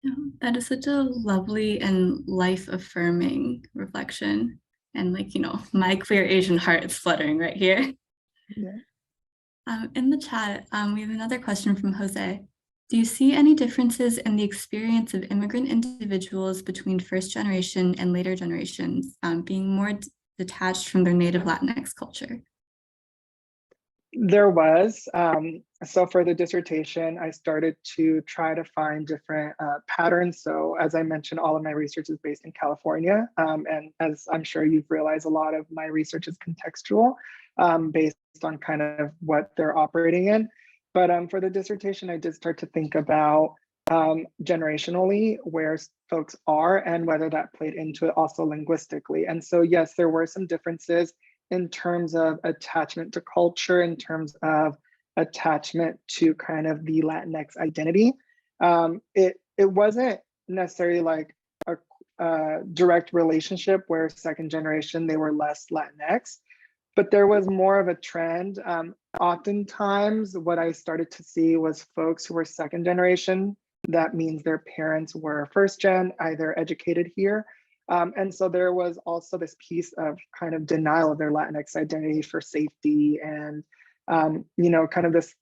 Yeah, that is such a lovely and life-affirming reflection. And like, you know, my queer Asian heart is fluttering right here. Yeah. In the chat, we have another question from Jose. Do you see any differences in the experience of immigrant individuals between first generation and later generations being more detached from their native Latinx culture? There was. So for the dissertation, I started to try to find different patterns. So as I mentioned, all of my research is based in California. And as I'm sure you've realized, a lot of my research is contextual based on kind of what they're operating in. But for the dissertation, I did start to think about generationally where folks are and whether that played into it also linguistically. And so, yes, there were some differences in terms of attachment to culture, in terms of attachment to kind of the Latinx identity. It wasn't necessarily like a direct relationship where second generation, they were less Latinx, but there was more of a trend. Oftentimes what I started to see was folks who were second generation. That means their parents were first gen, either educated here. And so there was also this piece of kind of denial of their Latinx identity for safety and, you know, kind of this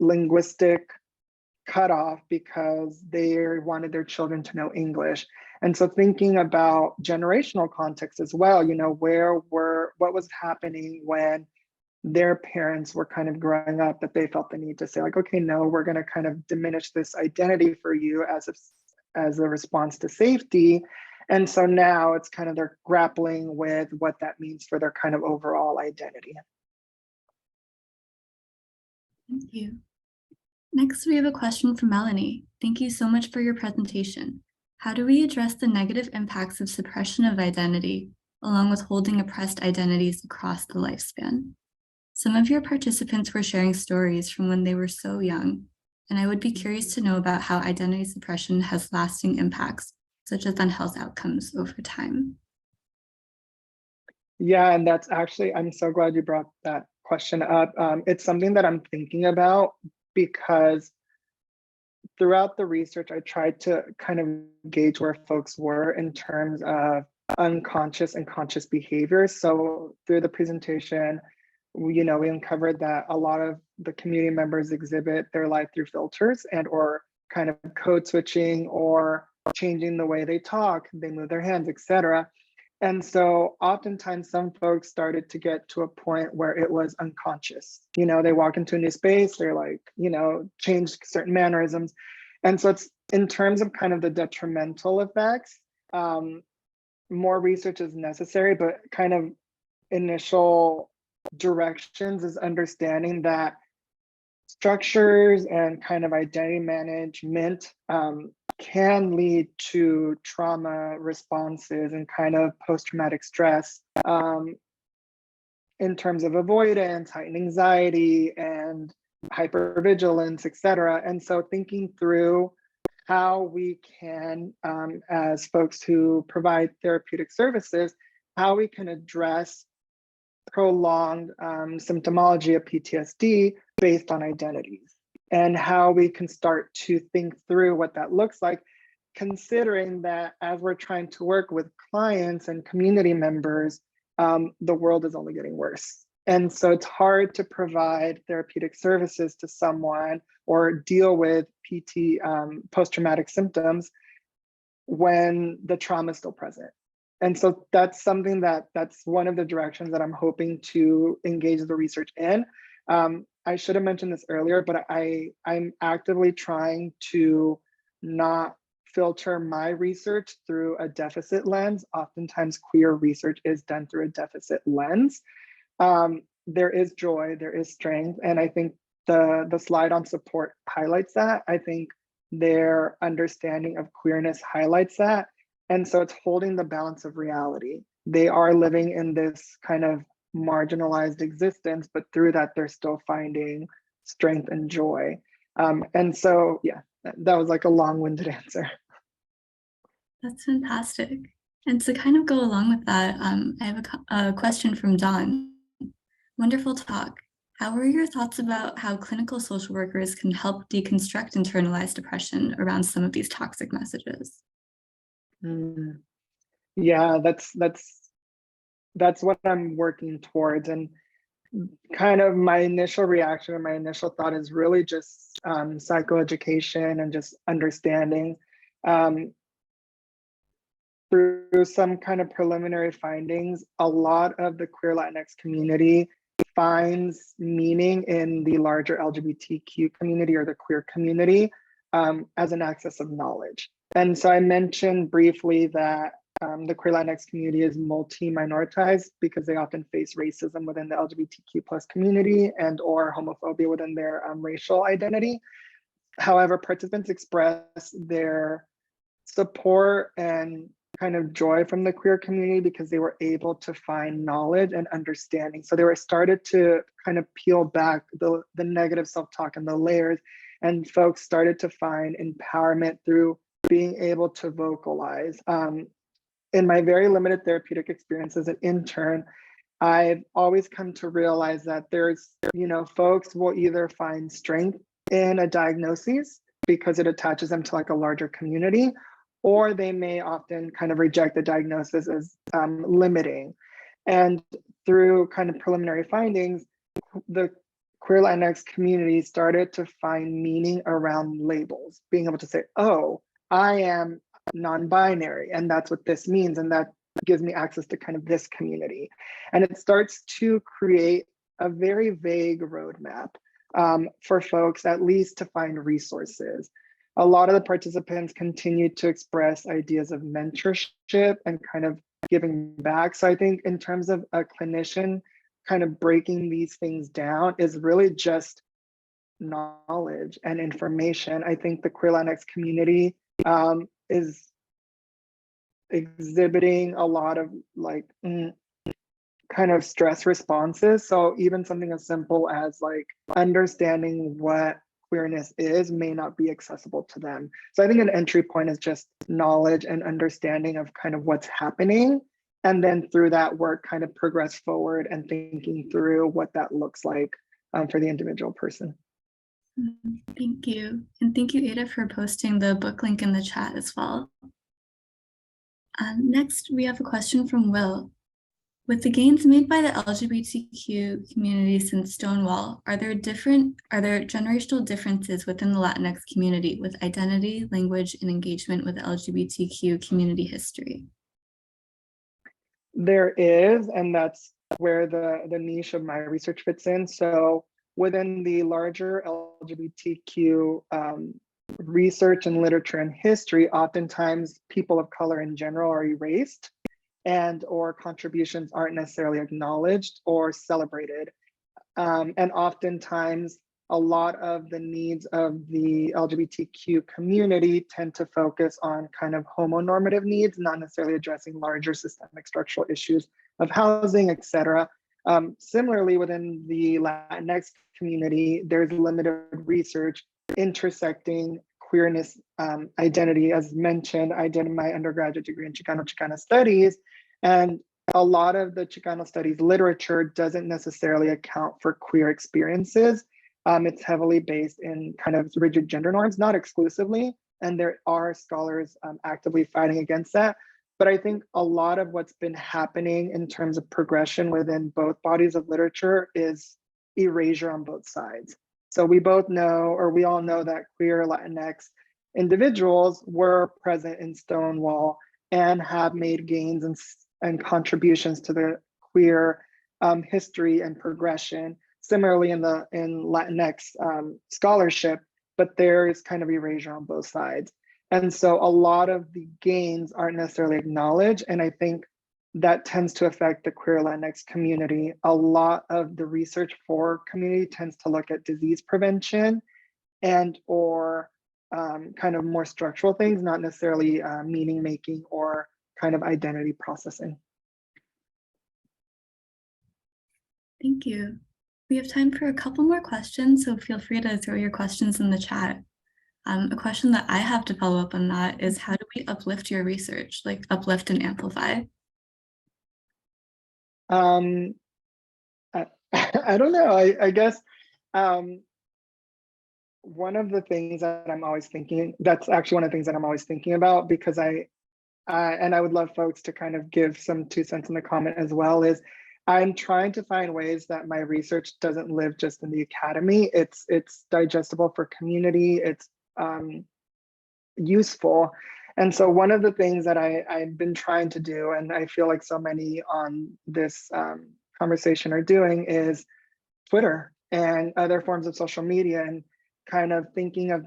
linguistic cutoff because they wanted their children to know English. And so thinking about generational context as well, you know, what was happening when their parents were kind of growing up that they felt the need to say like, okay, no, we're going to kind of diminish this identity for you as a response to safety. And so now it's kind of they're grappling with what that means for their kind of overall identity. Thank you. Next, we have a question from Melanie. Thank you so much for your presentation. How do we address the negative impacts of suppression of identity, along with holding oppressed identities across the lifespan? Some of your participants were sharing stories from when they were so young, and I would be curious to know about how identity suppression has lasting impacts, such as on health outcomes over time. Yeah, and that's actually, I'm so glad you brought that question up. It's something that I'm thinking about because throughout the research, I tried to kind of gauge where folks were in terms of unconscious and conscious behaviors. So through the presentation, we uncovered that a lot of the community members exhibit their life through filters and or kind of code switching or changing the way they talk, they move their hands, etc. And so oftentimes some folks started to get to a point where it was unconscious. They walk into a new space, they're like, change certain mannerisms. And so it's in terms of kind of the detrimental effects, more research is necessary, but kind of initial directions is understanding that structures and kind of identity management can lead to trauma responses and kind of post-traumatic stress in terms of avoidance, heightened anxiety, and hypervigilance, etc. And so thinking through how we can, as folks who provide therapeutic services, how we can address prolonged symptomology of PTSD based on identities, and how we can start to think through what that looks like, considering that as we're trying to work with clients and community members, the world is only getting worse. And so it's hard to provide therapeutic services to someone or deal with PT, post-traumatic symptoms, when the trauma is still present. And so that's something that's one of the directions that I'm hoping to engage the research in. I should have mentioned this earlier, but I'm actively trying to not filter my research through a deficit lens. Oftentimes queer research is done through a deficit lens. There is joy, there is strength, and I think the slide on support highlights that. I think their understanding of queerness highlights that. And so it's holding the balance of reality. They are living in this kind of marginalized existence, but through that, they're still finding strength and joy. And so, yeah, that was like a long-winded answer. That's fantastic. And to kind of go along with that, I have a question from Dawn. Wonderful talk. How are your thoughts about how clinical social workers can help deconstruct internalized depression around some of these toxic messages? Yeah, that's what I'm working towards. And kind of my initial reaction and my initial thought is really just psychoeducation and just understanding. Through some kind of preliminary findings, a lot of the queer Latinx community finds meaning in the larger LGBTQ community or the queer community as an access of knowledge. And so I mentioned briefly that the queer Latinx community is multi-minoritized because they often face racism within the LGBTQ plus community and or homophobia within their racial identity. However, participants express their support and kind of joy from the queer community because they were able to find knowledge and understanding. So they were started to kind of peel back the negative self-talk and the layers, and folks started to find empowerment through being able to vocalize. In my very limited therapeutic experience as an intern, I've always come to realize that there's, folks will either find strength in a diagnosis because it attaches them to like a larger community, or they may often kind of reject the diagnosis as limiting. And through kind of preliminary findings, the queer Latinx community started to find meaning around labels, being able to say, oh, I am non-binary, and that's what this means, and that gives me access to kind of this community. And it starts to create a very vague roadmap for folks, at least to find resources. A lot of the participants continued to express ideas of mentorship and kind of giving back. So I think in terms of a clinician kind of breaking these things down is really just knowledge and information. I think the queer Latinx community is exhibiting a lot of like kind of stress responses. So even something as simple as like understanding what queerness is may not be accessible to them. So I think an entry point is just knowledge and understanding of kind of what's happening. And then through that work, kind of progress forward and thinking through what that looks like for the individual person. Thank you. And thank you, Ada, for posting the book link in the chat as well. Next, we have a question from Will. With the gains made by the LGBTQ community since Stonewall, are there generational differences within the Latinx community with identity, language, and engagement with LGBTQ community history? There is, and that's where the niche of my research fits in. So within the larger LGBTQ research and literature and history, oftentimes people of color in general are erased and or contributions aren't necessarily acknowledged or celebrated. And oftentimes a lot of the needs of the LGBTQ community tend to focus on kind of homonormative needs, not necessarily addressing larger systemic structural issues of housing, et cetera. Similarly, within the Latinx community, there's limited research intersecting queerness identity. As mentioned, I did my undergraduate degree in Chicano studies, and a lot of the Chicano studies literature doesn't necessarily account for queer experiences. It's heavily based in kind of rigid gender norms, not exclusively, and there are scholars actively fighting against that. But I think a lot of what's been happening in terms of progression within both bodies of literature is erasure on both sides. So we both know, or we all know, that queer Latinx individuals were present in Stonewall and have made gains and contributions to the queer history and progression. Similarly in Latinx scholarship, but there is kind of erasure on both sides. And so a lot of the gains aren't necessarily acknowledged. And I think that tends to affect the queer Latinx community. A lot of the research for community tends to look at disease prevention and or kind of more structural things, not necessarily meaning making or kind of identity processing. Thank you. We have time for a couple more questions, so feel free to throw your questions in the chat. A question that I have to follow up on that is, how do we uplift your research, like uplift and amplify? I don't know. I guess one of the things that I'm always thinking, that's actually one of the things that I'm always thinking about, because and I would love folks to kind of give some 2 cents in the comment as well, is I'm trying to find ways that my research doesn't live just in the academy. It's digestible for community. It's useful. And so one of the things that I've been trying to do, and I feel like so many on this conversation are doing, is Twitter and other forms of social media, and kind of thinking of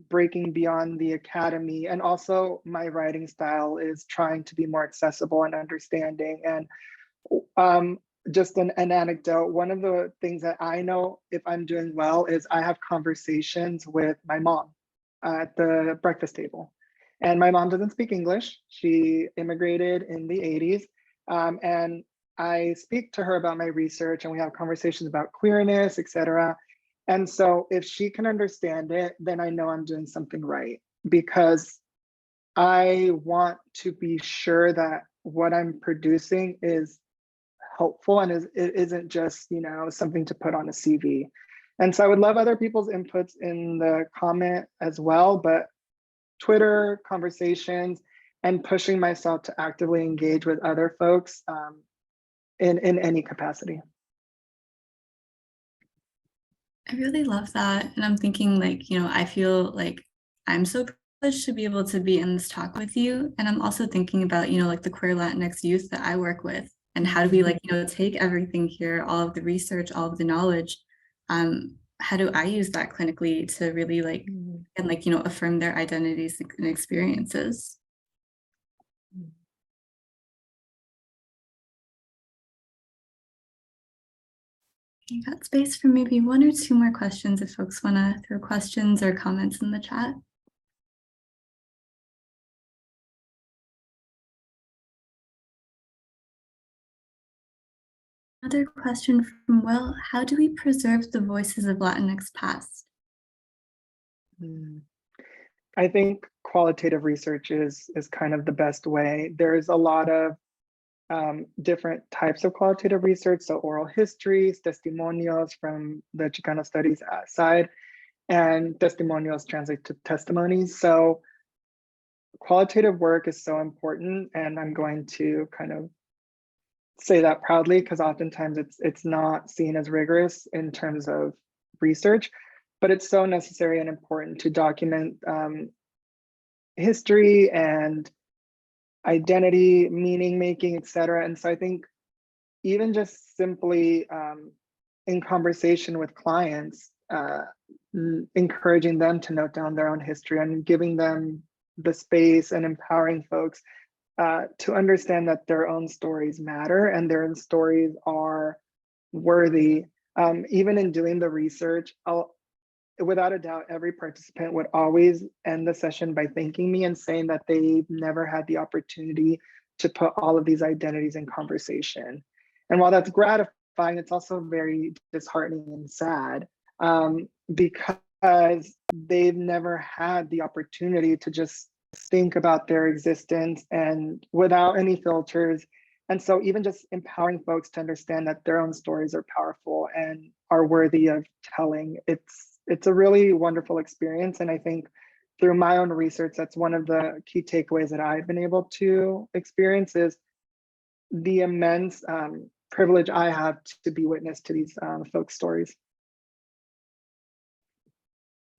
breaking beyond the academy. And also my writing style is trying to be more accessible and understanding. And just an anecdote, one of the things that I know if I'm doing well is I have conversations with my mom at the breakfast table. And my mom doesn't speak English. She immigrated in the 80s. And I speak to her about my research, and we have conversations about queerness, et cetera. And so if she can understand it, then I know I'm doing something right, because I want to be sure that what I'm producing is helpful and it isn't just, something to put on a CV. And so I would love other people's inputs in the comment as well, but Twitter conversations and pushing myself to actively engage with other folks in any capacity. I really love that. And I'm thinking, like, I feel like I'm so privileged to be able to be in this talk with you. And I'm also thinking about, like the queer Latinx youth that I work with, and how do we take everything here, all of the research, all of the knowledge. How do I use that clinically to really and affirm their identities and experiences? You got space for maybe 1 or 2 more questions if folks want to throw questions or comments in the chat. Another question from Will, how do we preserve the voices of Latinx past? I think qualitative research is kind of the best way. There's a lot of different types of qualitative research, so oral histories, testimonials from the Chicano studies side, and testimonials translate to testimonies. So qualitative work is so important, and I'm going to kind of say that proudly because oftentimes it's not seen as rigorous in terms of research, but it's so necessary and important to document history and identity, meaning making, etc. And so I think even just simply in conversation with clients, encouraging them to note down their own history and giving them the space and empowering folks to understand that their own stories matter and their own stories are worthy. Even in doing the research, without a doubt, every participant would always end the session by thanking me and saying that they've never had the opportunity to put all of these identities in conversation. And while that's gratifying, it's also very disheartening and sad because they've never had the opportunity to just think about their existence and without any filters. And so even just empowering folks to understand that their own stories are powerful and are worthy of telling, it's a really wonderful experience. And I think through my own research, that's one of the key takeaways that I've been able to experience is the immense privilege I have to be witness to these folks' stories.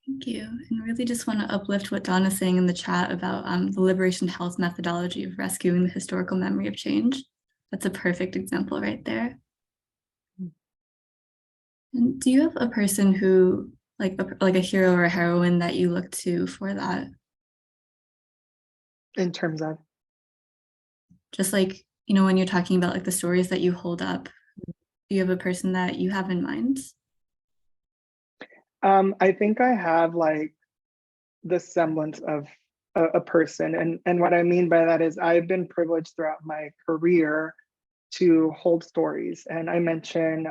Thank you. And really just want to uplift what Dawn is saying in the chat about the liberation health methodology of rescuing the historical memory of change. That's a perfect example right there. And do you have a person who, like a hero or a heroine that you look to for that? In terms of? Just like, you know, when you're talking about like the stories that you hold up, do you have a person that you have in mind? I think I have like the semblance of a person. And what I mean by that is I've been privileged throughout my career to hold stories. And I mentioned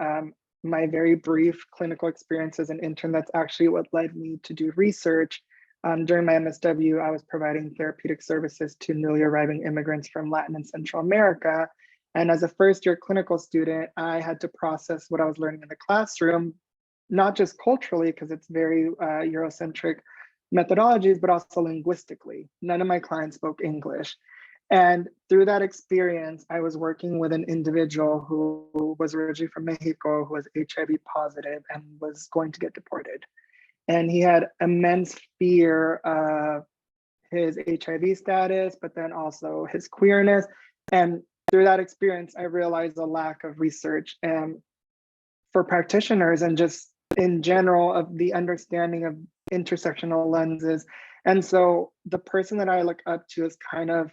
my very brief clinical experience as an intern. That's actually what led me to do research. During my MSW, I was providing therapeutic services to newly arriving immigrants from Latin and Central America. And as a first-year clinical student, I had to process what I was learning in the classroom, not just culturally, because it's very Eurocentric methodologies, but also linguistically. None of my clients spoke English. And through that experience, I was working with an individual who was originally from Mexico, who was HIV positive and was going to get deported. And he had immense fear of his HIV status, but then also his queerness. And through that experience, I realized a lack of research for practitioners and just in general of the understanding of intersectional lenses. And so the person that I look up to is kind of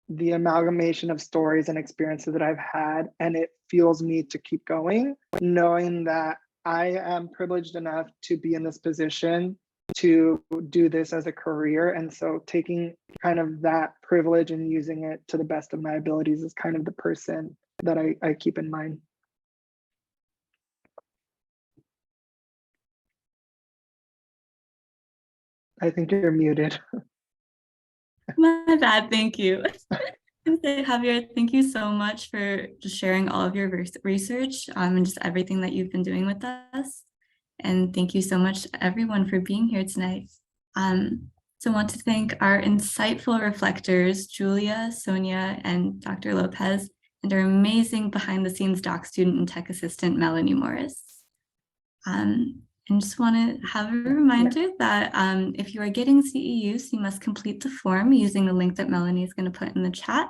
the amalgamation of stories and experiences that I've had, and it fuels me to keep going, knowing that I am privileged enough to be in this position to do this as a career. And so taking kind of that privilege and using it to the best of my abilities is kind of the person that I keep in mind. I think you're muted. My bad, thank you. Javier, thank you so much for just sharing all of your research and just everything that you've been doing with us. And thank you so much everyone for being here tonight. So I want to thank our insightful reflectors, Julia, Sonia, and Dr. Lopez, and our amazing behind the scenes doc student and tech assistant, Melanie Morris. And just want to have a reminder that if you are getting CEUs, you must complete the form using the link that Melanie is going to put in the chat.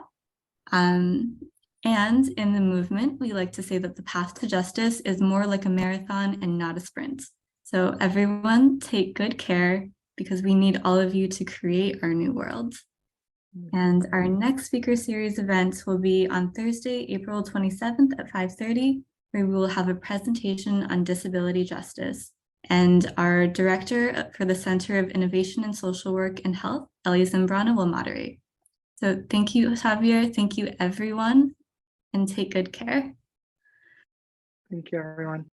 And in the movement, we like to say that the path to justice is more like a marathon and not a sprint. So everyone take good care because we need all of you to create our new world. And our next speaker series event will be on Thursday, April 27th at 5:30, where we will have a presentation on disability justice. And our director for the Center of Innovation and Social Work and Health, Ellie Zambrano, will moderate. So thank you, Javier. Thank you, everyone, and take good care. Thank you, everyone.